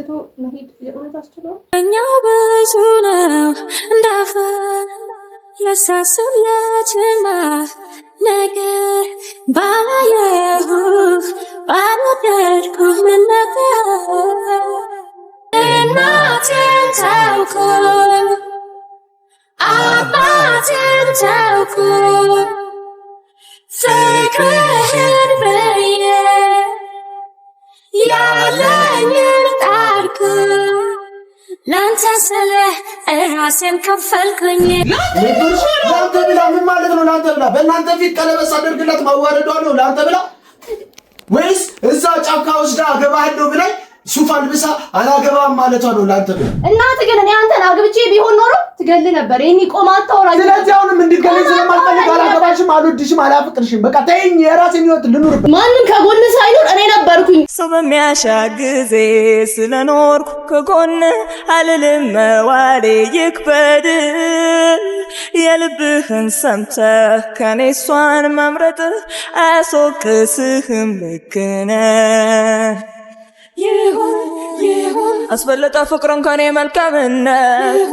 ትቶ መሄድ የእውነት አስችለው እኛው ብዙ ነው እንዳፈር ለሳስለትና ነገር ባላየሁ ባልወደድኩ ምን ነበር እናቴን ተውኩ አባቴን ተውኩ ፍቅርህን ብዬ ያለኝን ጣርኩ ላንተ ስለ ራሴን ከፈልኩኝ ላንተ ብላ ምን ማለት ነው? ላንተ ብላ በእናንተ ፊት ቀለበት ሳደርግላት ማዋረዷ ነው ላንተ ብላ ወይስ እዛ ጫካ ወስዳ አገባለሁ ብላ ሱፍ አልብሳ አላገባም ማለቷ ነው ላንተ ብላ? እናት ግን እኔ አንተን አግብቼ ቢሆን ኖሮ ትገል ነበር። ይሄን ቆማ አታወራኝ። ስለዚህ አሁንም እንድትገለኝ ስለማልፈልግ አላገባሽም፣ አልወድሽም፣ አላፍቅርሽም። በቃ ተይኝ፣ የራሴን ህይወት ልኑርበት። ማንም ከጎን ሳይኖር እኔ ነበርኩኝ። ሰው በሚያሻ ጊዜ ስለኖርኩ ከጎን አልልም መዋሌ ይክበድ የልብህን ሰምተህ ከኔ እሷን መምረጥ አያስወቅስህም ልክ ነህ ይሁን አስበለጠ ፍቅርን ከኔ መልካምነት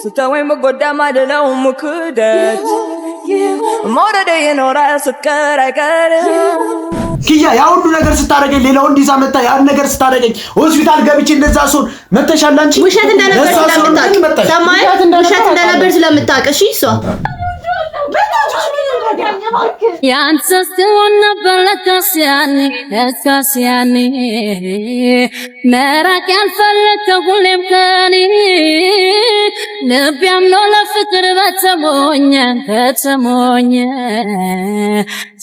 ስተወኝ በጎዳ ማድለው ሙክደት መውደደ ይኖራል ስትቀር አይቀርም ኪያ ያ ሁሉ ነገር ስታረገኝ ሌላው እንዲዛ መጣ ያን ነገር ስታረገኝ ሆስፒታል ገብቼ እንደዛ ሶን መተሻል አንቺ ውሸት እንደነበር ስለምታውቅ ሰማይ ውሸት እንደነበር ስለምታውቅ እሺ እሷ ያንተስከውን ነበር ለካስያኔ መራቅ ያልፈለግከው ሁሌም ከኔ ልብ ያምኖ ለፍቅር በተሞኘ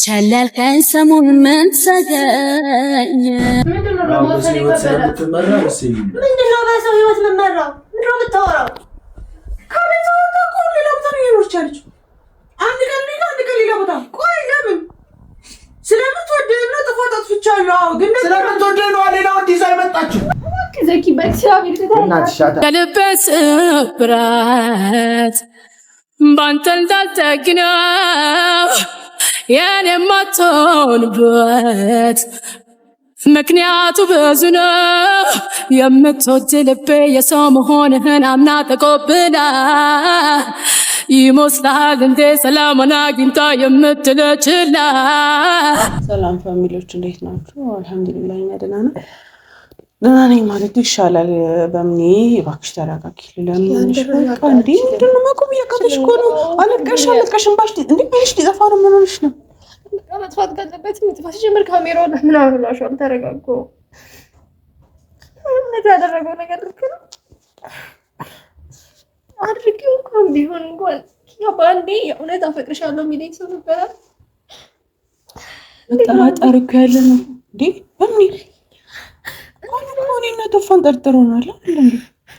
ቸለልከኝ ሰሞን ምን ተገኘ ምንድነው በሰው ህይወት መመራው ምንድነው የምታወራው ከመተው ከቆል ለምታው ይኖርቻለች አንድ ቀን ሌላ ቦታ ቆይ ለምን ስለምትወደኝ ነው ተፋጣት ፍቻለሁ ግን ስለምትወደኝ ነው ሌላው እንዲዛ አይመጣችሁ ዘኪ በእግዚአብሔር ተታታ ከልብስ ብራት ባንተ እንዳልተግነው የኔ ማቶንበት ምክንያቱ ብዙ ነው የምትወድ ልቤ የሰው መሆንህን አምና ተቆብላ ይመስላል እንደ ሰላምና አግኝታ የምትለችላ ሰላም ፋሚሊዎች እንዴት ናችሁ? አልሐምዱሊላህ እኛ ደህና ነኝ ማለት ይሻላል። በእኔ እባክሽ ተረጋጊ። ለምን በቃ እንዴ ምንድን ነው መቆም እያቃተሽ እኮ ነው። አለቀሽም ባሽ እንዴ ምንሽ ሊጠፋ ነው? ምን ሆነሽ ነው? መጥፋት ካለበት መጥፋት ጀምር ካሜራውን ምናምን ብላሽው ተረጋጉ። ምን ያደረገው ነገር ልክ ነው አድርጌው እንኳን ቢሆን እንኳን ያባንዴ የእውነት አፈቅርሻለሁ የሚለኝ ሰው ነበር። ጠራጠር እኮ ያለ ነው እንዴ በምን እኔና ተፋን ጠርጥሮናል አይደል እንዴ?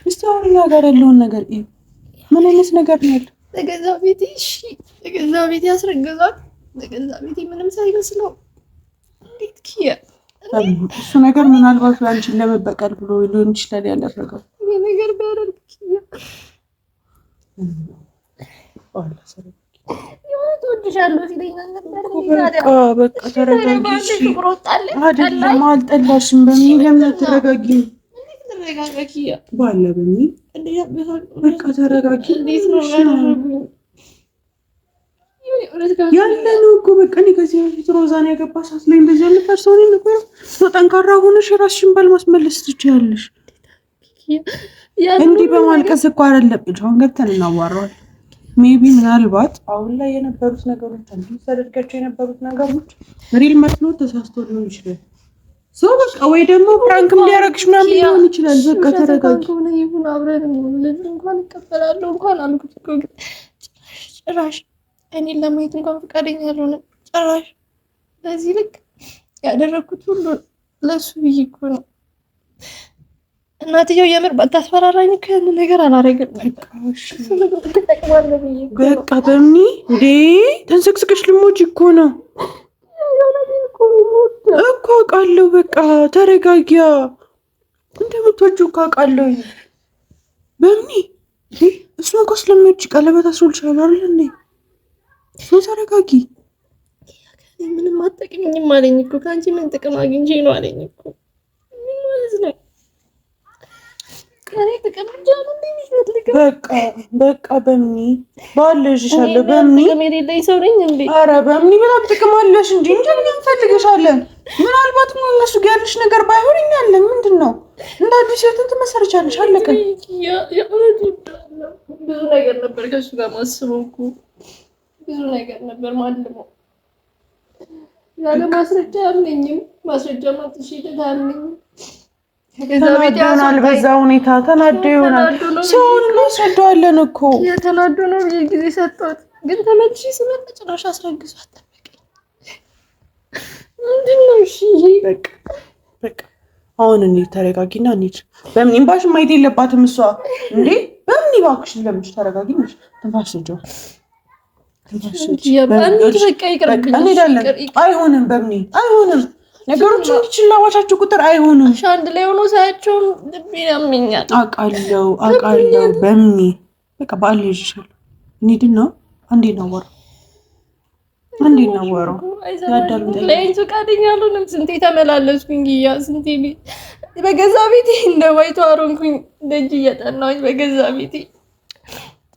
እስቲ አሁን እኛ ጋር ያለውን ነገር እዩ። ምን አይነት ነገር ነው ያለው? ለገዛ ቤቴ እሺ ለገዛ ቤቴ ያስረገዛል። ለገዛ ቤቴ ምንም ሳይመስለው እንዴት ኪያ እሱ ነገር ምናልባት አንቺን ለመበቀል ብሎ ሊሆን ይችላል ያደረገው ነገር ባደርግ ኪያ ትወድሻለሁ ሲለኝ ነበር። በቃ ተረጋጊ። አይደለም አልጠላሽም በሚል ለምን ተረጋጊ? ባለ በሚል በቃ ተረጋጊ። ያለነው እኮ በቃ እኔ ከዚህ በፊት ሮዛን ያገባ ሰዓት ላይ እንደዚህ አይነት ፐርሶን ነበር። ጠንካራ ሆነሽ ራስሽን ባል ማስመለስ ትችያለሽ። እንዲህ በማልቀስ እኮ አይደለም። አሁን ገብተን እናዋራዋለን። ሜቢ ምናልባት አሁን ላይ የነበሩት ነገሮች አንዱ ተደርጋቸው የነበሩት ነገሮች ሪል መስሎ ተሳስቶ ሊሆን ይችላል። ሰው በቃ ወይ ደግሞ ፕራንክም ሊያረግሽ ምናምን ሊሆን ይችላል። በቃ ተረጋጊ። ይሁን አብረን ልጅ እንኳን እቀበላለሁ እንኳን አልኩት እኮ ጭራሽ እኔን ለማየት እንኳን ፈቃደኛ አልሆነም። ጭራሽ በዚህ ልክ ያደረኩት ሁሉ ለሱ ብዬ እኮ ነው። እናትየው የምር ባታስፈራራኝ እኮ ያን ነገር አላረግም። በቃ በእኔ እንዴ ተንሰክስከሽ ልሞች እኮ ነው እኮ አውቃለሁ። በቃ ተረጋጊያ። እንደምትወጂው እኮ አውቃለሁ። በእኔ እሱን እኮ ስለሚወድሽ ቀለበት አስሮልሻል አይደል እንዴ? ተረጋጊ። ምንም አትጠቅሚኝም አለኝ እኮ። ከአንቺ ምን ጥቅም አግኝቼ ነው አለኝ እኮ። ምን ማለት ነው? ጥቅም ብቻ ነው እንደሚፈልገው። በቃ በምኒ ባለሽሻለ በምኒ ጥቅም የሌለኝ ሰው ነኝ እንዴ? ኧረ በምኒ በጣም ጥቅም አለሽ እንጂ ምን እንፈልግሻለን? ምናልባት እነሱ ጋር ያለሽ ነገር ባይሆን እኛ አለን። ምንድነው እንደ አዲስ ህይወትን ትመሰርቻለሽ። አለቀ። ብዙ ነገር ነበር ከሱ ጋር ማስበው እኮ ብዙ ነገር ነበር ማልመው። ያለ ማስረጃ አልነኝም። ማስረጃ ማጥሽ ይደዳልኝ ተናዶናል። በዛ ሁኔታ ተናዶ ይሆናል። ሰውን እናስረዳዋለን እኮ የተናዶ ነው ጊዜ ሰጠሁት። ግን ተመልሼ ስመጣ ጭራሽ አስረግዟት ጠበቀኝ። ምንድነው? እሺ በቃ አሁን እንሂድ። ተረጋጊና እንሂድ። በምን እምባሽ ማየት የለባትም እሷ እንዴ። በምን እባክሽ ለምሽ ተረጋጊ። ትንፋሽ ስጪው። አይሆንም በምን አይሆንም። ነገሮች እንዲችላዋቻችሁ ቁጥር አይሆንም። አንድ ላይ ሆኖ ሳያቸው ልቤ ያመኛል። አውቃለሁ በምን በቃ በአል ይሽል እንሂድና አንዴ እናወራው። ለእንቱ ፈቃደኛ አልሆንም። ስንቴ ተመላለስኩኝ ስንቴ በገዛ ቤቴ እንደ ባይቶ አሮንኩኝ ደጅ እየጠናሁኝ በገዛ ቤቴ።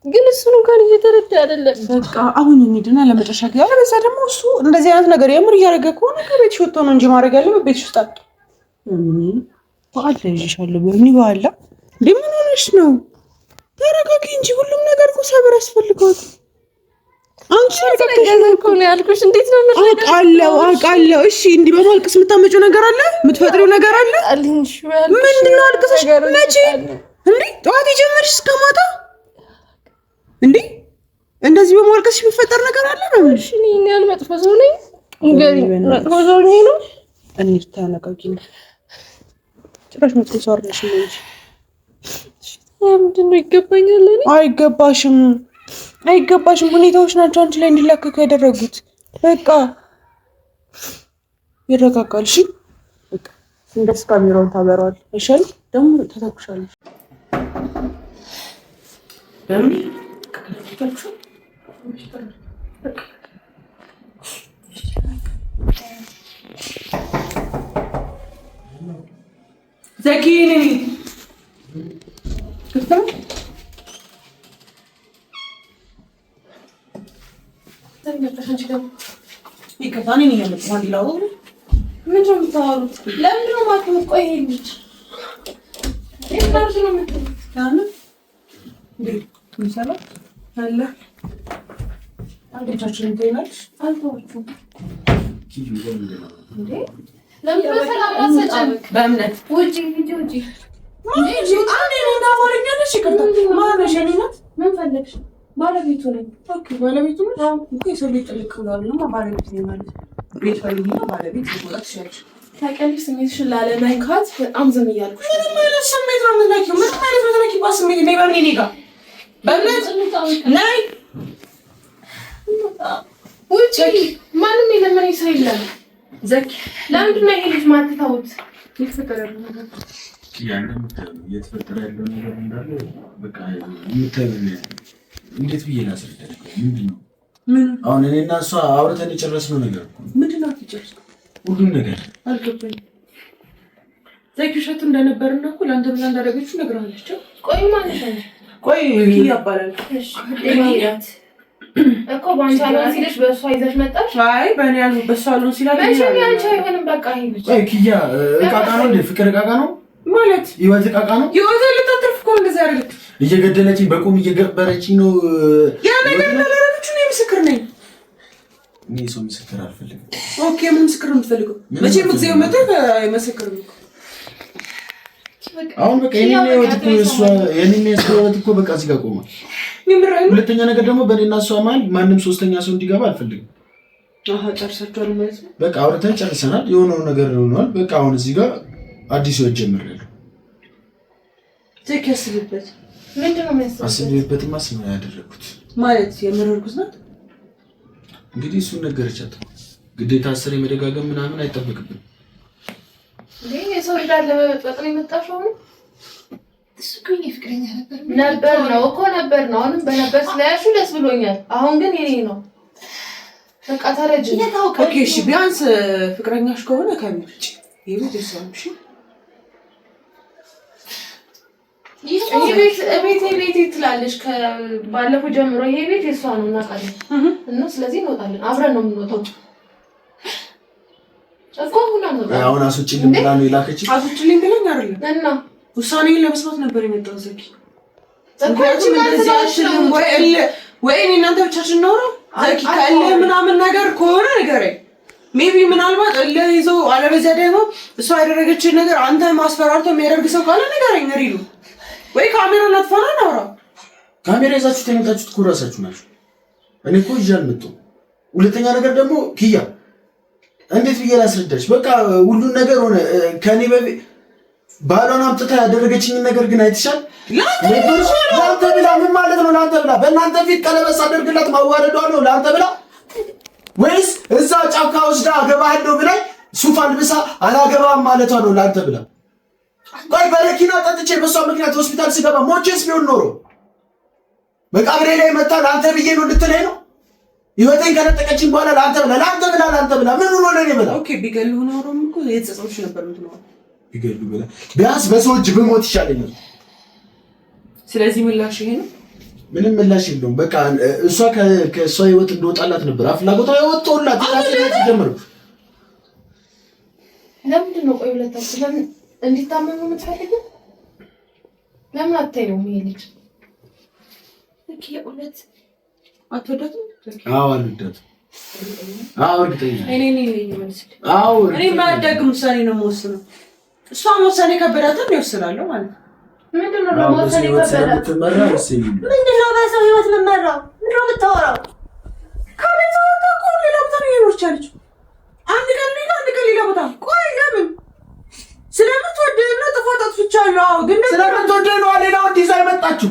ግን እሱን እንኳን እየተረዳ አይደለም። በቃ አሁን እንሂድና ለመጨረሻ ጊዜ አለበዛ ደግሞ እሱ እንደዚህ አይነት ነገር የምር እያደረገ ከሆነ ከቤትሽ ወጥቶ ነው እንጂ ማድረግ ያለበት ቤትሽ ውስጥ አለ። በአል ይዤሻለሁ። በምን በኋላ እንደ ምን ሆነሽ ነው? ተረጋጊ እንጂ ሁሉም ነገር እኮ ሰብር ያስፈልገዋል። አንቺ ተረጋጊ እኮ ነው ያልኩሽ። እንዴት ነው አውቃለሁ። እሺ እንዲህ በማልቀስ የምታመጪው ነገር አለ? የምትፈጥሪው ነገር አለ? ምንድነው አልቅሰሽ? መቼ እንዴ? ጠዋት የጀመርሽ እስከ ማታ እንዴ? እንደዚህ በማልቀስሽ የሚፈጠር ነገር አለ ነው? እሺ እኔ ያል መጥፎ ሰው ነኝ? መጥፎ ሰው ነኝ ነው? እንዴ ተረጋጊ። ጭራሽ መጥፎ ሰው አይደለሽ እንጂ ምንድነው? ይገባኛል። እኔ አይገባሽም። ሁኔታዎች ናቸው አንቺ ላይ እንዲላከኩ ያደረጉት። በቃ ይረጋጋል። እሺ በቃ እንደስ ካሜራውን ታበራዋል። አይሻል ደግሞ ተተኩሻለሽ። ዘኪኒ ባለቤቱ ነኝ። ኦኬ ባለቤቱ ነኝ። ኦኬ ሰው ሊጥልክ ብሏል ነው ባለቤቱ ነኝ ማለት ቤት ፈልጊ ነው ባለቤት ይወጣ ሲያልሽ ታውቂያለሽ። ስሜትሽን ላለመንካት በጣም ዝም እያልኩሽ ነው። ምን አይነት ስሜት ነው የምትነኪው? ምን አይነት የምትነኪው ስሜት ነው? በምን እኔ ጋር በእምነት ነይ ውጪ። ማንም የለመነኝ ሰው የለም። ዘኪ ለምንድን ነው ይሄ ልጅ ማትተውት? እየተፈጠረ ያለው ነገር እንዳለ በቃ የምታየው እንዴት ብዬ ላስረዳሽ? ምንድን ነው አሁን እኔና እሷ አውርተን የጨረስነው ነገር ምንድን ነው? አትጨርስም ሁሉም ነገር አልገባኝም። ዘኪ ውሸት እንደነበርና እኮ ለአንተ ብላ እንዳደረገችው ነግራለች። ቆይ ማለት ነው ቆይ ያባላል እኮ ባንቺ አልሆን ሲልሽ በእሷ ይዘሽ መጣሽ። አይ በእኔ ያሉ በእሷ አልሆን ሲላት መቼም ያንቺ አይሆንም። በቃ ይሄ ቆይ ኪያ እቃቃ ነው እንዴ? ፍቅር እቃቃ ነው ማለት ህይወት እቃቃ ነው። ህይወት ልታተርፍ እኮ እንደዛ ያደረገች እየገደለችኝ በቁም እየገበረችኝ ነው። ያ ነገር እንዳደረገችው እኔ ምስክር ነኝ። እኔ ሰው ምስክር አልፈልግም። ኦኬ ምን ምስክር ነው የምትፈልገው? መቼም እግዚአብሔር መጥቶ አይመሰክርም እኮ። አሁን በቃ የኔ ህይወት እኮ እሷ የኔ ህይወት እኮ በቃ እዚህ ጋር ቆሟል። ሁለተኛ ነገር ደግሞ በእኔና እሷ መሀል ማንም ሶስተኛ ሰው እንዲገባ አልፈልግም። ጨርሳችኋል ማለት ነው? በቃ አውርተን ጨርሰናል። የሆነው ነገር ሆኗል። በቃ አሁን እዚህ ጋር አዲስ ህይወት ጀምሬያለሁ። ዘኪ አስብበት። ምንድነው የሚያስበው? አስቤበትማ ስም ያደረኩት ማለት የምር እርጉዝ ናት። እንግዲህ እሱን ነገረቻት። ግዴታ አስር የመደጋገም ምናምን አይጠበቅብን። የሰው ልጅ ለመበጥበጥ ነው የመጣሽው? እሱ እኮ የእኔ ፍቅረኛ ነበር ነው እኮ ነበር ነው። አሁንም በነበር ስለያዝሽው ደስ ብሎኛል። አሁን ግን የኔ ነው። በቃ ተረጅ። ኦኬ እሺ፣ ቢያንስ ፍቅረኛሽ ከሆነ ከሚጭ ይሄ ደስ ያለሽ ቤት ትላለሽ ከባለፈው ጀምሮ ይሄ ቤት የሷ ነው እናውቃለን እና ስለዚህ እንወጣለን አብረን ነው የምንወጣው እኮ አሁን አስወጪልኝ ብላ ነው የላከችኝ አስወጪልኝ ብለኝ አይደለም እና ውሳኔን ለመስማት ነበር የመጣው ዘኪ ወይ እናንተ ብቻችን ነው ዘኪ ካለ ምናምን ነገር ከሆነ ንገረኝ ሜቢ ምናልባት ለይዘው አለበዚያ ደግሞ እሷ ያደረገችው ነገር አንተ ማስፈራርቶ የሚያደርግ ሰው ካለ ንገረኝ ሪሉ ወይ ካሜራ ለጥፋና ነው ካሜራ ይዛችሁ ተነታችሁት እኮ እራሳችሁ ናችሁ እኔ እኮ ይዣል መጥቶ ሁለተኛ ነገር ደግሞ ኪያ እንዴት ብዬ ላስረዳሽ በቃ ሁሉን ነገር ሆነ ከኔ በፊት ባሏን አምጥታ ያደረገችኝ ነገር ግን አይተሻል ላንተ ብላ ምን ማለት ነው ላንተ ብላ በእናንተ ፊት ቀለበት አደርግላት ማዋረዷ ነው ላንተ ብላ ወይስ እዛ ጫካ ወስዳ አገባለሁ ብላይ ሱፍ አልብሳ አላገባም ማለቷ ነው ላንተ ብላ ቆይ በረኪና ጠጥቼ በሷ ምክንያት ሆስፒታል ስገባ ሞቼስ ቢሆን ኖሮ መቃብሬ ላይ መጣ ላንተ ብዬ ነው እንድትለኝ ነው ይወተን ከነጠቀችኝ በኋላ ላንተ ብላ ምን ሆኖ ለኔ ብላ ኦኬ ቢገሉ ኖሮም እኮ የተጸጸምሽ ነበር ምትለው ቢገሉ ብላ ቢያንስ በሰው እጅ ብሞት ይሻለኛል ስለዚህ ምላሽ ይሄ ነው ምንም ምላሽ የለውም በቃ እሷ ከሷ ህይወት እንደወጣላት ነበር አፍላጎቷ ያወጣውላት ታዲያ ጀምሩ ለምንድን ነው ቆይ ሁለታችሁ ለምን እንዲታመሙ የምትፈልጊው ለምን አታየውም ይሄ ልጅ እኪ እውነት አትወዳትም አዎ አልወዳትም አዎ እርግጠኛ እኔ ማያዳግም ውሳኔ ነው የምወስነው እሷ መወሰኔ ከበዳትም ይወስናለሁ ማለት ነው ምንድነው ለመወሰኔ ከበዳት ምንድነው በሰው ህይወት መመራው ምንድነው የምታወራው ከመጣው እኮ ሌላ ቦታ ነው የኖርቻለች አንድ ቀን ሌላ ቦታ ቆይ ለምን ስለምትወደኝ ነው ጥፋት አጥፍቻለሁ ግን ስለምትወደኝ ነው ሌላ ወዲዛ ይመጣችሁ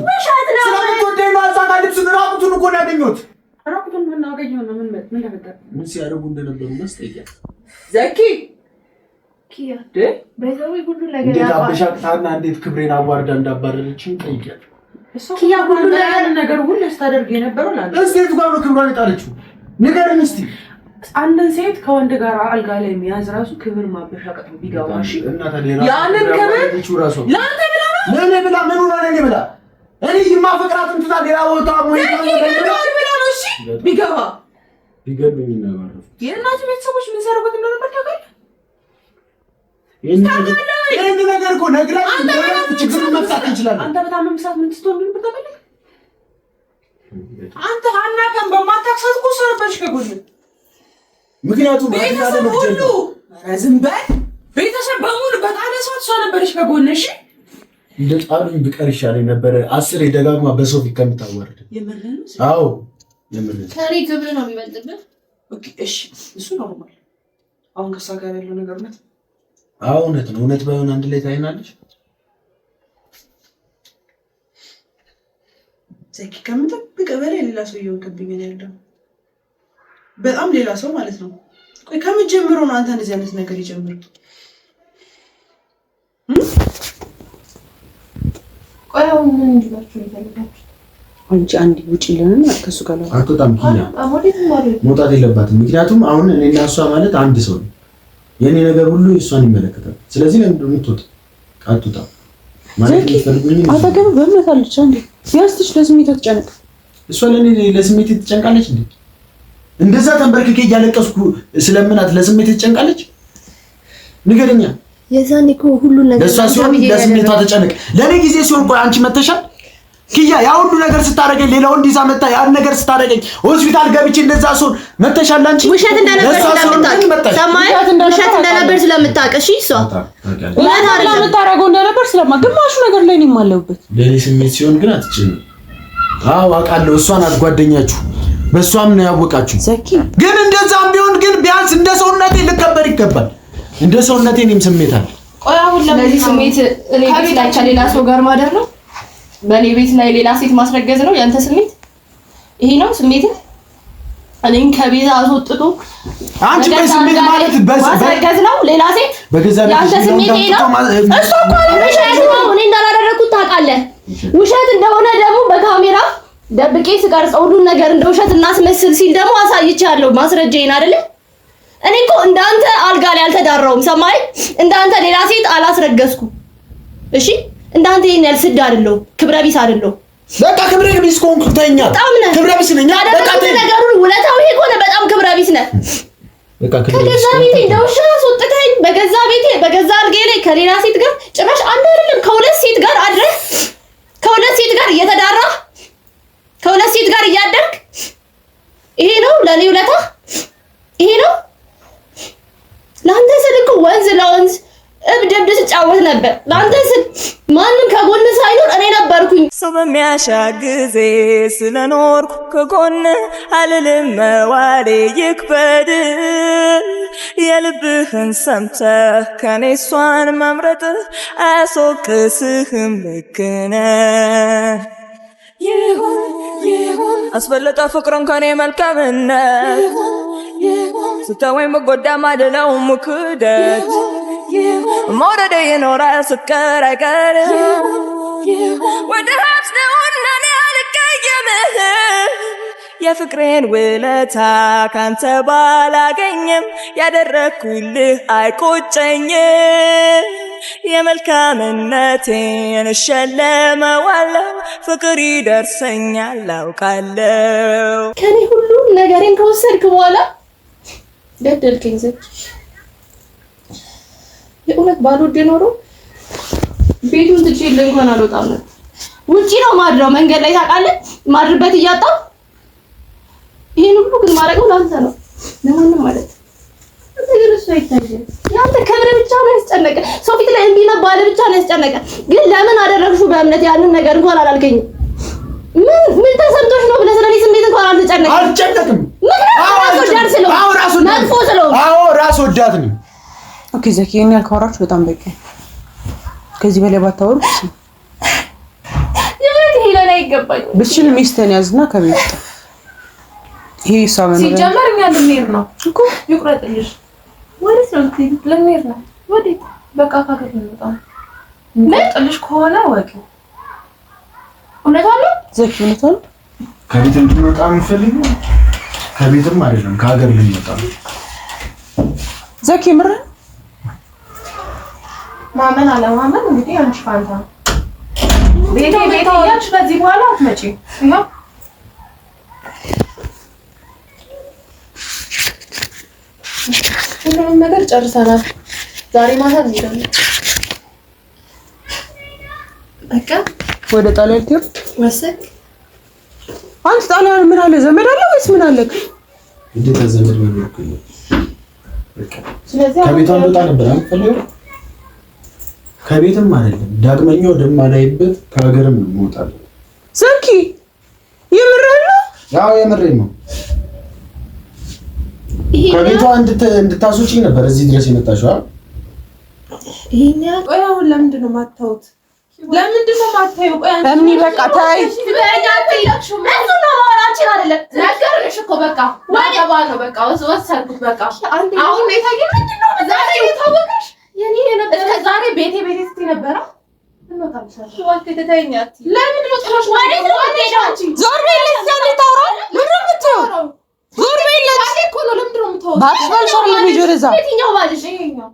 ስለምትወደኝ ነው አዛጋ ልብሱን ራቁቱን እኮ ነው ያገኘሁት ራቁቱን ምን አገኘው ነው ምን ተፈጠረ ምን ሲያደርጉ እንደነበሩ መስጠያ ዘኪ ኪያ በዛው ሁሉ ነገር እንዴት አበሻቅታና እንዴት ክብሬን አዋርዳ እንዳባረረችኝ ጠይቂያት ኪያ ሁሉ ነገር ሁሉ ስታደርግ የነበረው ማለት እስቲ ጋር ነው ክብሯን የጣለችው ንገረኝ እስቲ አንድን ሴት ከወንድ ጋር አልጋ ላይ የሚያዝ ራሱ ክብር ማበሻቀጥ ነው ቢጋዋሽ እና ታዲያ ያንን ክብር ለአንተ ብላ ምን ሆነ ለኔ ብላ እኔ የማፈቅራትን ትታ ሌላ ቦታ ሞይ ብላ ነው እሺ ቢገባ ቢገርምኝ ነው የእናቱ ቤተሰቦች ምን ሰሩበት እንደነበር ታውቃለህ ይሄን ነገር እኮ ነግራኝ ችግሩን መፍታት እንችላለን አንተ በጣም መምሳት ምን ትስተው እንደነበር ታውቃለህ አንተ አናቀም በማታክሳት እኮ ሰረበሽ ከጎን ምክንያቱም ቤተሰብ ሁሉ ዝም በል ቤተሰብ በሙሉ በጣም ሰው እሷ ነበረች ከጎንሽ እንደ ጣሉኝ ብቀር ይሻለኝ ነበር 10 ደጋግማ በሰው ፊት ከምታወርድ የምርህን አዎ የምርህን ከኔ ክብር ነው የሚበልጥብህ ኦኬ እሺ እሱ ኖርማል አሁን ከሷ ጋር ያለው ነገር ነው አዎ እውነት ባይሆን አንድ ላይ ታይናለሽ ዘኪ ከምትጠብቅ በላይ ሌላ ሰው እየወገብኝ ነው ያለው በጣም ሌላ ሰው ማለት ነው ቆይ ከመጀመሩ ነው አንተ እንደዚህ አይነት ነገር ይጀምር ቆይ አሁን ምን እንዲላችሁ ይፈልጋችሁ አንቺ አንዲ ውጪ ለምን ከሱ ጋር ነው አትወጣም ኪያ መውጣት የለባትም ምክንያቱም አሁን እኔና እሷ ማለት አንድ ሰው ነው የኔ ነገር ሁሉ እሷን ይመለከታል ስለዚህ ለምን እንደምትወጣ አትወጣ ማለት ይፈልጉኝ አታገብ በመታለች አንዴ ያስትሽ ለስሜት ተጨነቅ እሷ ለኔ ለስሜት ትጨንቃለች እንዴ እንደዛ ተንበርክኬ እያለቀስኩ ስለምናት ለስሜት ትጨንቃለች ንገረኛ የዛኔ እኮ ሁሉ ነገር ለሷ ሲሆን ለስሜቷ ተጨነቅ ለኔ ጊዜ ሲሆን ቆይ አንቺ መተሻል ኪያ ያ ሁሉ ነገር ስታረገኝ ሌላው እንዲዛ መጣ ያን ነገር ስታረገኝ ሆስፒታል ገብቼ እንደዛ ሶን መተሻል አንቺ ውሸት እንደነበር ስለምታውቅ ሰማይ ውሸት እንደነበር ስለምታውቅ እሺ እሷ ለምን አይደለም የምታረገው እንደነበር ስለማ ግማሹ ነገር ላይ ነው የማለውበት ለኔ ስሜት ሲሆን ግን አትጭኝ አዎ አውቃለሁ እሷን አትጓደኛችሁ በሷም ነው ያወቃችሁ ዘኪ ግን እንደዛም ቢሆን ግን ቢያንስ እንደ ሰውነቴ ልከበር ይገባል እንደ ሰውነቴ እኔም ስሜት አለ ቆይ አሁን ለዚህ ስሜት እኔ ቤት ላይ ከሌላ ሰው ጋር ማደር ነው በኔ ቤት ላይ ሌላ ሴት ማስረገዝ ነው ያንተ ስሜት ይሄ ነው ስሜት እኔን ከቤት አስወጥቶ አንቺ በስሜት ማለት ማስረገዝ ነው ሌላ ሴት ያንተ ስሜት ይሄ ነው እሱ እኮ ውሸት ነው እኔ እንዳላደረኩት ታውቃለህ ውሸት እንደሆነ ደግሞ በካሜራ ደብቄ ስቀርጸው ሁሉ ነገር እንደ ውሸት እናስመስል ሲል ደግሞ አሳይቻለሁ ማስረጃዬን አይደለ እኔ እኮ እንዳንተ አልጋ ላይ አልተዳራውም ሰማይ እንዳንተ ሌላ ሴት አላስረገዝኩ እሺ እንዳንተ ይሄን ያልስድ አይደለም ክብረ ቢስ አይደለም በቃ ክብረ ቢስ ኮንኩተኛ ክብረ ቢስ ነኝ በቃ ነገሩን ውለታው ይሄ ሆነ በጣም ክብረ ቢስ ነህ በቃ ከገዛ ቤቴ እንደውሻ አስወጥተኸኝ በገዛ ቤቴ በገዛ አልጋዬ ላይ ከሌላ ሴት ጋር ጭራሽ አንድ አይደለም ከሁለት ሴት ጋር አድረህ ከሁለት ሴት ጋር እየተዳራ ከሁለት ሴት ጋር እያደርክ ይሄ ነው ለኔ ውለታ ይሄ ነው ለአንተ ስል እኮ ወንዝ ለወንዝ እብድ ስጫወት ነበር ለአንተ ስል ማንም ከጎን ሳይኖር እኔ ነበርኩኝ ሰው በሚያሻ ጊዜ ስለኖርኩ ከጎን አልልም መዋሌ ይክበድ የልብህን ሰምተህ ከኔ እሷን መምረጥ አያስወቅስህም ልክ ነህ ይሁን አስበለጠ ፍቅርን ከኔ መልካምነት ስተወኝ በጎዳ ማደለው ሙክደት መውደድ ይኖራል ስትቀር አይቀርም ወደ ሀብት ነውና እኔ አልቀየምህ የፍቅሬን ውለታ ካንተ ባላገኝም ያደረግኩልህ አይቆጨኝም የመልካምነቴን እሸለመዋለሁ ፍቅር ይደርሰኛል አውቃለሁ ከኔ ሁሉ ነገሬን ከወሰድክ በኋላ ገደልከኝ ዘኪ የእውነት ባልወድ ኖሮ ቤቱን ትቼ እንኳን አልወጣም ነበር ውጪ ነው ማድረው መንገድ ላይ ታውቃለህ ማድርበት እያጣው ይሄን ሁሉ ግን ማድረገው ላንተ ነው ለማንም ማለት ነገር እሱ አይታየም ያንተ ክብር ብቻ ነው ያስጨነቀ ሰው ፊት ላይ እንዲህ መባል ብቻ ነው ያስጨነቀ ግን ለምን አደረግሽው በእምነት ያንን ነገር እንኳን አላልከኝም ምን ተሰምቶሽ ነው ብለህ ስለኔ ስሜት እንኳን አልጨነቅም አዎ ራስ ወዳት ነኝ ኦኬ ዘኪ እኔ ያልካወራችሁ በጣም በቂ ከዚህ በላይ ባታወሩ የምን ሄለና ይገባኝ ብቻ ሚስቴን ያዝና ከቤት ይሄ ሳመን ሲጀመር እኛ ልንሄድ ነው እኮ ይቁረጥልሽ ወዴት ነው ልንሄድ ነው ወዴት በቃ ካገር ልንወጣ ልጥልሽ ከሆነ ወቂ እውነት አለ ዘኪ እውነት አለ ከቤት እንድንወጣ የምፈልግ ከቤትም አይደለም ከሀገር ልንወጣ ዘኪ ምር ማመን አለማመን እንግዲህ አንቺ ፋንታ ቤቴ ያልሽ ከዚህ በኋላ አትመጪ ይሄው ሁሉንም ነገር ጨርሰናል ዛሬ ማታ እንሄዳለን በቃ ወደ ጣሊያን ትሄድ ወሰክ አንተ ጣሊያን ምን አለ ዘመድ አለ ወይስ ምን አለ እንዴት ዘመድ ነው ይልኩኝ በቃ ስለዚህ ከቤቷ ወጣ ነበር አንፈልግ ከቤትም አይደለም ዳግመኛው ደማላይበት ከሀገርም እንወጣለን ዘኪ የምርህ ነው ያው የምሬን ነው ከቤቷ እንድታስወጪ ነበር እዚህ ድረስ የመጣሽው አይደል ይሄኛ ቆይ አሁን ለምንድን ነው ማታውት ለምንድን ነው ማታዩ ቆይ ለምን በቃ ታይ በእኛ ተይላችሁ እሱ ነው ማውራችን አይደለም ነገርሽ እኮ በቃ ዋጋባ ነው በቃ ወሰድኩት በቃ አሁን ነው የታየው ምንድን ነው ዛሬ የታወቀሽ የኔ ነበር ዛሬ ቤቴ ስትይ ነበር እንወጣለን ወልክ ተተኛት ለምን ነው ጥሮሽ ወዴት ነው አንቺ ዞር በይልኝ ዘንድ ታውራ ምን ነው የምትወራው ዞር በይልኝ አለ እኮ ነው ለምንድን ነው የምትወራው ባትባል ሾር ለሚጆርዛ የትኛው ባልሽ ይሄኛው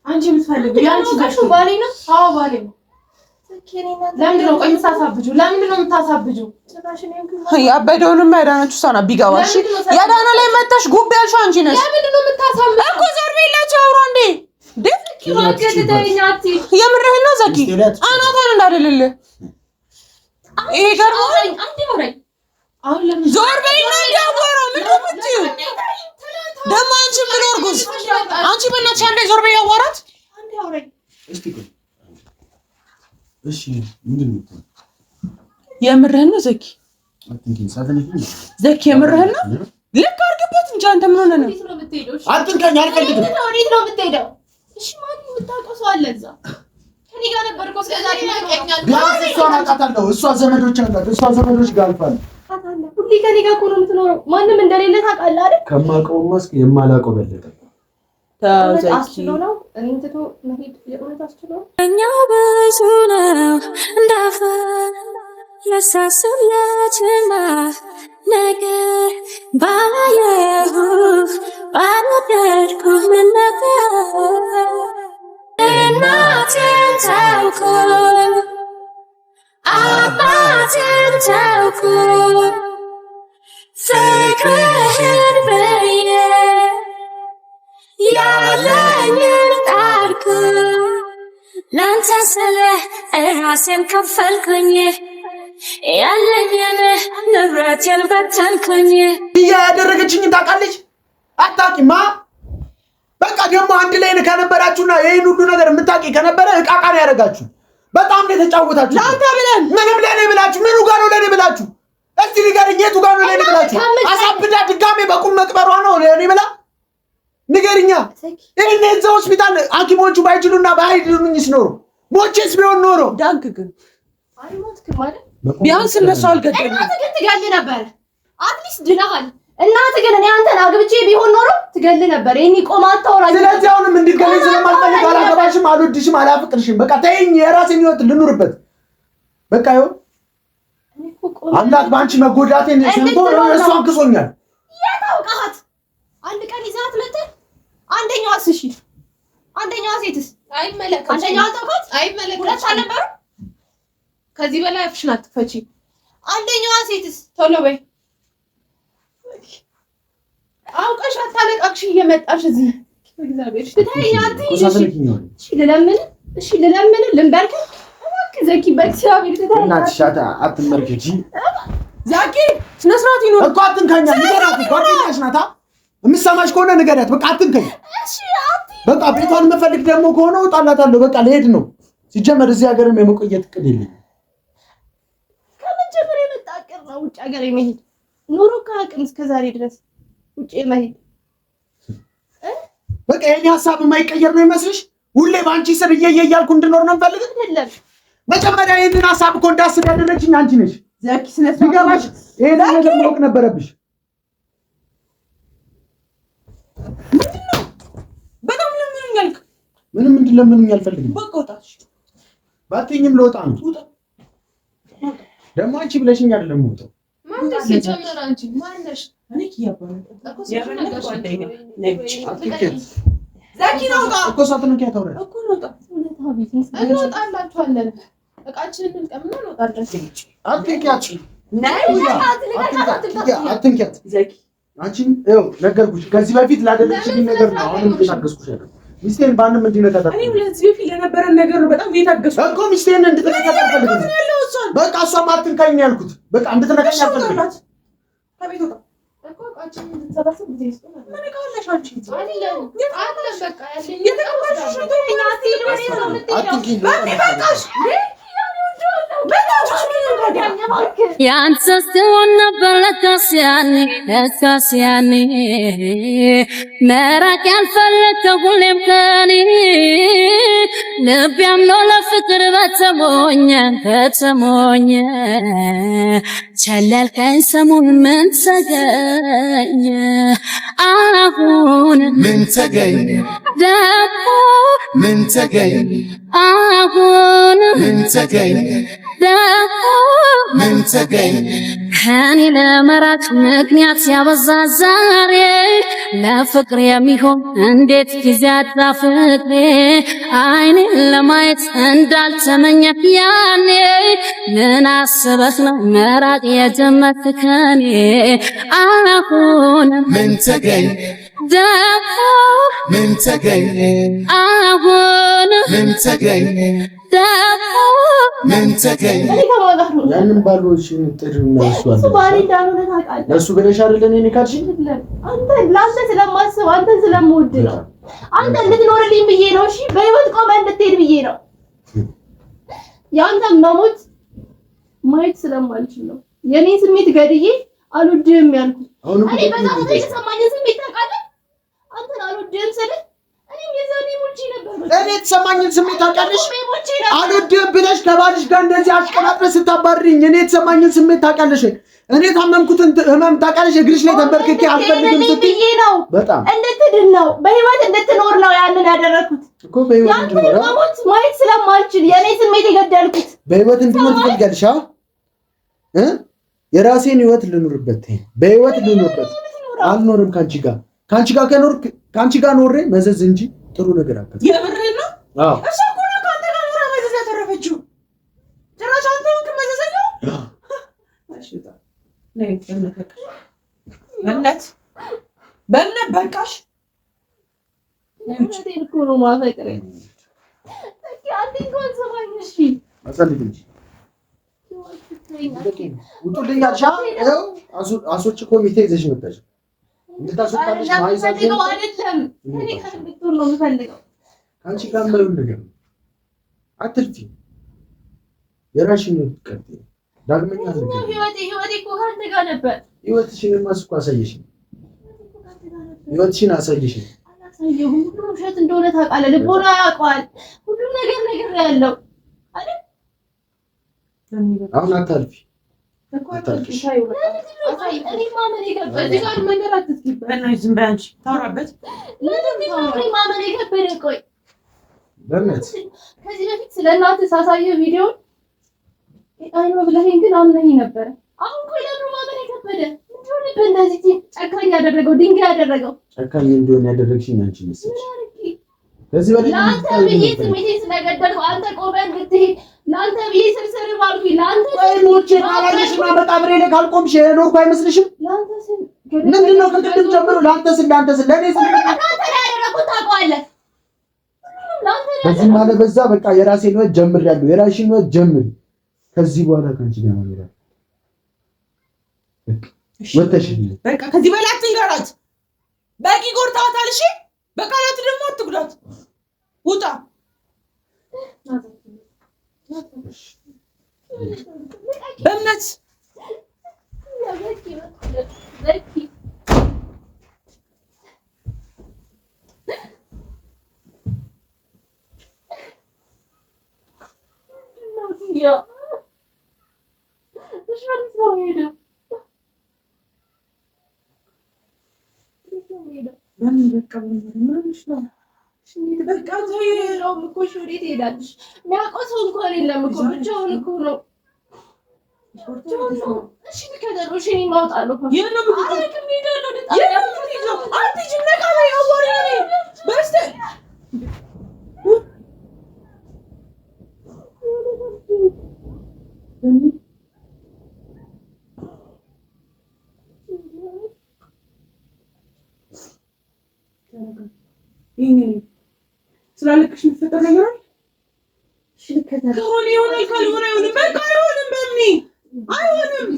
አንቺ የምትፈልጊው ያንቺ ጋር ባሌ ነው አዎ ባሌ ነው ለምንድን ነው ቆይ የምታሳብጂው ለምንድን ነው የምታሳብጂው ያበደውንም ያዳነችው እሷ ናት ቢገባሽ ያዳነ ላይ መጣሽ ጉብ ያልሽው አንቺ ነሽ ለምንድን ነው የምታሳብጂው እኮ ዞር በይላችሁ አውራ እንዴ ይማከተኛት የምርህን ነው ዘኪ አናቷን እንዳልልልህ ይሄ ገርሞ አንዴ አውራኝ አሁን ለምን ዞር በይና ያወራው ምን ነው የምትይው ደግሞ አንቺ ምን ወርጉዝ አንቺ በእናትሽ አንዴ ዞር በይ ያወራት አንዴ አውራኝ እስቲ ቆይ እሺ ምንድን ነው የምርህን ነው ዘኪ አትንኪኝ ሳትነኪኝ ዘኪ የምርህን ነው ልክ አድርግበት እንጂ አንተ ምን ሆነህ ነው አትንካኝ አልፈልግም ወዴት ነው የምትሄደው እሺ ማን የምታውቀው ሰው አለ እዛ ከኔ ጋር ነበር እኮ ስለዛሬ ያቀኛል ቢያንስ እሷን አውቃታለሁ እሷ ዘመዶች አላት እሷ ዘመዶች ጋር አልፋለሁ ሁሌ ከኔ ጋር እኮ ነው የምትኖረው ማንም እንደሌለ ታውቃለህ አይደል ከማውቀውማ እስኪ የማላውቀው በለጠ አስችሎ ነው እኔን ትቶ መሄድ የእውነት አስችሎ እኛው ብዙ ነው እንዳፈር ለሳስለትና ነገር ባላየሁ ባልወደድኩ ምን ነበር እናቴን ታውቆ ራሴን ተውኩ ፍቅርህን ብዬ ያለኝን ጣርኩ ላንተ ስለ ራሴን ከፈልኩኝ ያለኝን ንብረቴን በተንኩኝ ያደረገችኝ ታውቃለች አታውቂማ በቃ ደግሞ አንድ ላይ ከነበራችሁና ይሄን ሁሉ ነገር የምታውቂ ከነበረ እቃቃን ያደርጋችሁ በጣም ነው የተጫወታችሁ ላንተ ብለን ምንም ለኔ ብላችሁ ምኑ ጋር ነው ለኔ ብላችሁ እስቲ ንገረኝ የቱ ጋር ነው ለኔ ብላችሁ አሳብዳ ድጋሜ በቁም መቅበሯ ነው ለኔ ብላ ንገርኛ ይሄን እዛው ሆስፒታል ሐኪሞቹ ባይችሉና ባይድሉኝስ ኖሮ ሞቼስ ቢሆን ኖሮ ዳንክ ግን አይሞትክም ማለት ቢያንስ እነሱ አልገደሉም እናትህ ግን ትገል ነበር አትሊስት ድናሃል እናትህ ግን እኔ አንተን አግብቼ ቢሆን ኖሮ ትገል ነበር ይሄን ቆማ አታወራኝ ስለዚህ አሁንም እንድትገለኝ ስለማልፈልግ አላገባሽም አልወድሽም አላፍቅርሽም በቃ ተይኝ የራሴን ህይወት ልኑርበት በቃ ይሁን አምላክ ባንቺ መጎዳቴን ሰምቶ እሱ አንክሶኛል የታውቃት አንድ ቀን ይዛት መጣ አንደኛዋስ እሺ አንደኛዋ ሴትስ አይመለከትም አንደኛዋ ታውቃት አይመለከትም ሁለት አልነበሩ ከዚህ በላይ አፍሽን አትፈቺ አንደኛዋ ሴትስ ቶሎ በይ አውቀሽ አታለቃቅሽ እየመጣሽ እዚህ እግዚአብሔር ትታያት እሺ ልለምን ልንበርክ እባክህ ዘኪ በእግዚአብሔር ትታያት እናትሽ አትመርከጂ ዛኪ ስነ ስርዓት ይኖር እኮ አትንካኛ ንገራት ጓደኛሽ ናታ የምትሰማሽ ከሆነ ንገሪያት በቃ አትንከኝ እሺ በቃ ቤቷን መፈልግ ደግሞ ከሆነ እወጣላታለሁ በቃ ልሄድ ነው ሲጀመር እዚህ ሀገርም የመቆየት እቅድ የለኝም ከመጀመር የመጣ እቅድ ነው ውጭ ሀገር የመሄድ ኑሮ ከአቅም እስከ ዛሬ ድረስ ውጭ የመሄድ በቃ የኔ ሀሳብ የማይቀየር ነው ይመስልሽ ሁሌ ባንቺ ስር እያልኩ እንድኖር ነው የምፈልግ አይደለም መጀመሪያ ይሄንን ሀሳብ እኮ እንዳስብ ያደረግሽኝ አንቺ ነሽ ዛኪ ስነ ስርዓት ይሄን ነገር ማወቅ ነበረብሽ በጣም ለምንኛል ምንም እንድለምኑኝ አልፈልግም በቃ ወጣሽ ባትኝም ልወጣ ነው ደግሞ አንቺ ብለሽኝ አይደለም ወጣው ማንደስ ይጀምር አንቺ ማንነሽ እኔ ይያባል ዛኪ ነውጣ እኮ ሳትነው ያታውራ እኮ ነውጣ እንወጣላችኋለን እቃችንን እንቀምና እንወጣለን አትንኪያት ነይ አትንኪያት ዛኪ አንቺም ይኸው ነገርኩሽ ከዚህ በፊት ላደረግሽልኝ ነገር ነው አሁንም ተናገስኩሽ አይደል ሚስቴን ባንም እንድትነካታ እኔ ለዚህ በፊት ለነበረን ነገር ነው በጣም እየታገስኩ እኮ ሚስቴን እንድትነካታ ፈልገው በቃ እሷም አትንካኝ ነው ያልኩት በቃ እንድትነካኝ አልፈልግም ከቤት ወጣ እኮ እቃችንን እንድትሰበስብ ጊዜ ይስጡናል ምን ካለሽ አንቺ አይደለም አለ በቃ ያለኝ የተቀባሽ አትንኪኝ ያንተስ ትሆን ነበር ለካስ ያኔ መራቅ ያልፈለግከው ሁሌም ከኔ ልብ ያምኖ ለፍቅር በተሞኘ ቸለልከኝ ሰሞን ምን ተገኘ አሁን ምን ተገኘ ደግሞ ምን ተገኘ አሁን ምን ተገኘ ደግሞ ምን ተገኘ ከኔ ለመራቅ ምክንያት ያበዛ ዛሬ ለፍቅር የሚሆን እንዴት ጊዜ አጣ ፍቅሬ አይኔን ለማየት እንዳልተመኘህ ያኔ ምን አስበህ ነው መራቅ የጀመርክ ከኔ አሁን ምን ተገኘ ደግሞ ምን ተገኘ አሁን ምን ተገኘ ደግሞ ምን ተገኘ ያንን ባሎሽን ጥሩና እሱ ባሪ እንዳልሆነ ታውቃለህ ለሱ ብለሽ አይደል እኔ ካልሽኝ አንተ ለአንተ ስለማስብ አንተ ስለምወድ ነው አንተ እንድትኖርልኝ ብዬ ነው እሺ በህይወት ቆመህ እንድትሄድ ብዬ ነው ያንተ መሞት ማየት ስለማልችል ነው የኔ ስሜት ገድዬ አልወድህም ያልኩት እኔ በጣም የተሰማኝ ስሜት ታውቃለህ አንተን አልወድህም ስልህ እኔም የዛኔ ሞቼ ነበር እኔ የተሰማኝን ስሜት ታውቂያለሽ አልወድህም ብለሽ ከባልሽ ጋር እንደዚህ አሽቀናጥረሽ ስታባርሪኝ እኔ የተሰማኝን ስሜት ታውቂያለሽ እኔ ታመምኩትን ህመም ታውቂያለሽ እግርሽ ላይ ተንበርክኬ አልፈልግም ስትይ ነው በጣም እንድትድን ነው በህይወት እንድትኖር ነው ያንን ያደረኩት እኮ በህይወት እንድኖር ያንተ ማየት ስለማልችል የኔ ስሜት የገደልኩት በህይወት እንድኖር ትፈልጋለሽ የራሴን ህይወት ልኑርበት በህይወት ልኑርበት አልኖርም ካንቺ ጋር ከኖርክ ካንቺ ጋር ኖሬ መዘዝ እንጂ ጥሩ ነገር አከተ የምርህን ነው አዎ እሷ እኮ ነው ካንተ ጋር ኖራ መዘዝ ያተረፈችው ጭራሽ አንተ ወንክ መዘዘኛ በእምነት በቃሽ። እውነቴን እኮ ነው ማፈቅረኝ። አንዴ እንኳን ሰማኝ። እሺ አሳልፍ እንጂ ውጡልኝ አልሻ። ይኸው አስወጪ ኮሚቴ ይዘሽ መጣሽ። እንድታስወጣልሽ ማይዛት ነው አይደለም። እኔ ከልብቱን ነው የምፈልገው። አንቺ ጋር ምንም ነገር አትልፊ። የራስሽን ነው ትቀጥይ። ዳግመኛ ነገር ህይወቴ እኮ ካንተ ጋር ነበር። ህይወትሽን ማስቆ አሳየሽኝ። ህይወትሽን አሳየሽኝ። አላሳየሁም። ሁሉም ውሸት እንደሆነ ታውቃለህ። ልቦና ያውቀዋል። ሁሉም ነገር ያለው አይደል? አሁን አታልፊ። እኔ ማመን የከበደኝ መንገድ አትስጊበት። ዝም በይ አንቺ ታውራበት። ማመን የከበደኝ ቆይ በእውነት ከዚህ በፊት ስለ እናትህ ሳሳየው ቪዲዮውን አይኖ ብለኸኝ ግን አምነኸኝ ነበረ። አሁን ቆይ ለምን ማመን የከበደ? ምንድን ነው እንደዚህ ጨካኝ ያደረገው? ድንጋይ ያደረገው? ጨካኝ እንደሆነ ያደረግሽኝ አንቺ መስለሽ። ከዚህ በላይ ለአንተ ብዬ ስሜቴን ስለገደልኩ አንተ ቆመህ እንድትሄድ ለአንተ ብዬ ስርስር ባልኩኝ ለአንተ ሞቼ ካላየሽና መቃብሬ ላይ ካልቆምሽ የኖርኩ አይመስልሽም? ምንድን ነው ከቅድም ጀምሮ ለአንተ ስል ለእኔ ስል ለአንተ ላይ ያደረኩት ታውቀዋለህ። በዚህ ማለት በዛ በቃ የራሴን ህይወት ጀምሬያለሁ። የራስሽን ህይወት ጀምሪ። ከዚህ በኋላ ከአንቺ ጋር ነው የሚለው። ወተሽ በቃ ከዚህ በላይ አትንገራት። በቂ ጎርታታል። እሺ በቃላት ደግሞ አትጉዳት። ውጣ። በእምነት የሚያውቀው ሰው እንኳን የለም እኮ ብቻውን እኮ ነው። እሺ ከደሮ እሺ ማውጣለሁ ስላለቅሽ የሚፈጠር ነገር አለ? ከሆነ ይሆናል፣ ካልሆነ አይሆንም። በቃ አይሆንም። በእምኔ አይሆንም።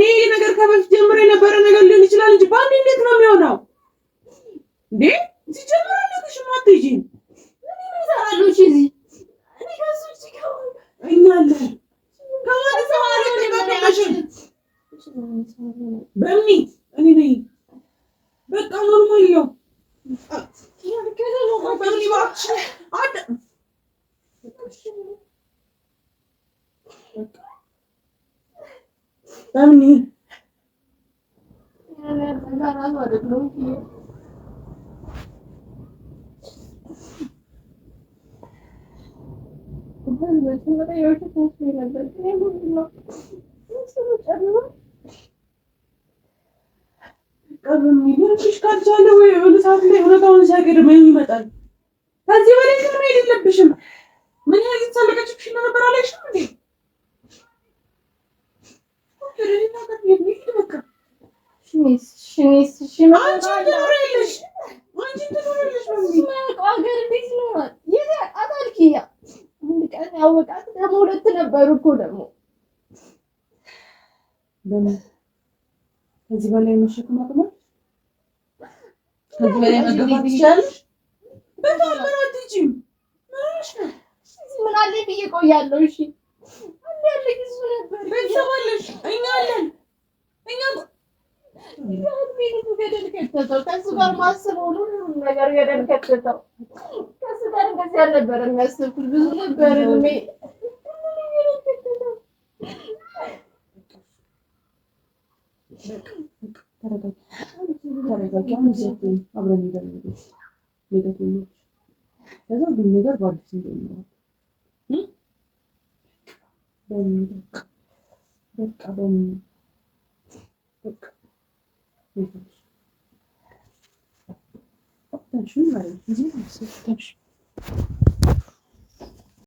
ይሄ ነገር ከበፊት ጀምሮ የነበረ ነገር ሊሆን ይችላል እንጂ በአንዴ እንዴት ነው የሚሆነው እንዴ? ሲጀምር አለቅሽም አትሄጂም። እኛ አለን በእምኔ እኔ ነኝ። በቃ ኖርማል ነው። በእምኔ ቀብሚልሽ ካልቻለ ወይ የሆነ ሰዓት ላይ እውነታውን ሲያገር ምን ይመጣል? ከዚህ በላይ ግን መሄድ የለብሽም። ምን ያህል የተሳለቀችብሽ ነበር አላልሽም እንዴ? ያወቃት ደግሞ ሁለት ነበሩ እኮ ደግሞ ከዚህ በላይ መሸከም አቅማል። ከዚህ በላይ መገፋት ይችላል። በጣም ምራት ይችም ምን አለ ብዬ ቆያለሁ። እሺ አንዴ ያለ ጊዜ ነበር። ቤተሰባለሽ እኛ አለን። እኛ ገደል ከተተው ከሱ ጋር ማስበው ሁሉም ነገር ገደል ከተተው። ከሱ ጋር እንደዚህ አልነበረ የሚያስብኩት ብዙ ነበር እድሜ በቃ